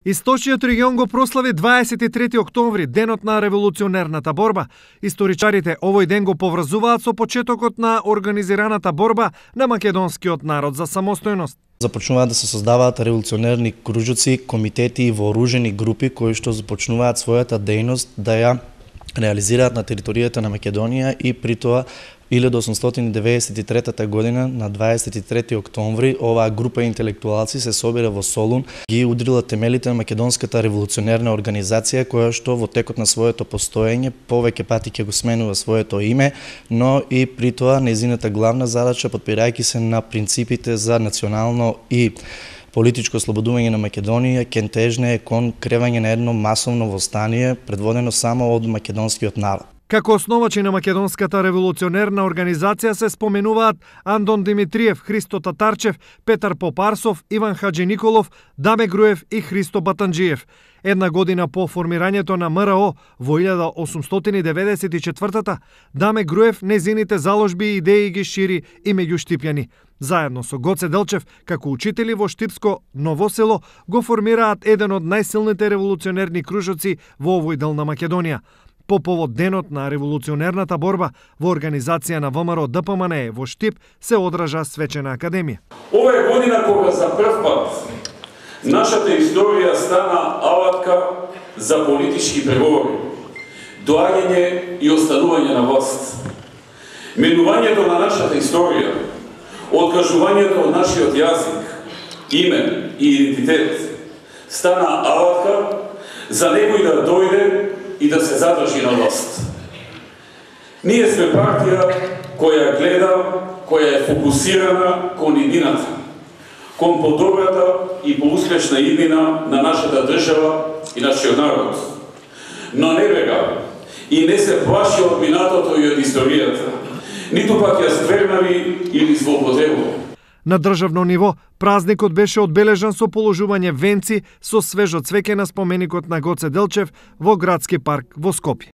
Источниот регион го прослави 23 октомври, денот на револуционерната борба. Историчарите овој ден го поврзуваат со почетокот на организираната борба на македонскиот народ за самостојност. Започнуваат да се создаваат револуционерни кружоци, комитети и вооружени групи кои што започнуваат својата дејност да ја реализираат на територијата на Македонија и при тоа 1893 година на 23 октомври оваа група интелектуалци се собира во Солун, ги удрила темелите на македонската револуционерна организација која што во текот на своето постоење повеќе пати ќе го сменува своето име, но и при тоа нејзината главна задача, подпирајќи се на принципите за национално и политичко ослободување на Македонија, кен тежне кон кревање на едно масовно востание, предводено само од македонскиот народ. Како основачи на македонската револуционерна организација се споменуваат Андон Димитриев, Христо Татарчев, Петар Попарсов, Иван Хаджи Николов, Даме Груев и Христо Батанџиев. Една година по формирањето на МРО во 1894-та, Даме Груев незините заложби и идеи ги шири и меѓу штипјани. Заедно со Гоце Делчев, како учители во Штипско Ново село, го формираат еден од најсилните револуционерни кружоци во овој дел на Македонија. По повод денот на револуционерната борба во организација на ВМРО ДПМНЕ во Штип се одржа свечена академија. Ова е година кога за прв пат нашата историја стана алатка за политички преговори, доаѓање и останување на власт. Менувањето на нашата историја, откажувањето од нашиот јазик, име и идентитет стана алатка за некој да дојде и да се задржи на власт. Ние сме партија која гледа, која е фокусирана кон иднината, кон подобрата и поуспешна иднина на нашата држава и нашиот народ. Но не бега и не се плаши од минатото и од историјата, ниту пак ја стврнави или злоупотребува. На државно ниво, празникот беше одбележан со положување венци со свежо цвеќе на споменикот на Гоце Делчев во градски парк во Скопје.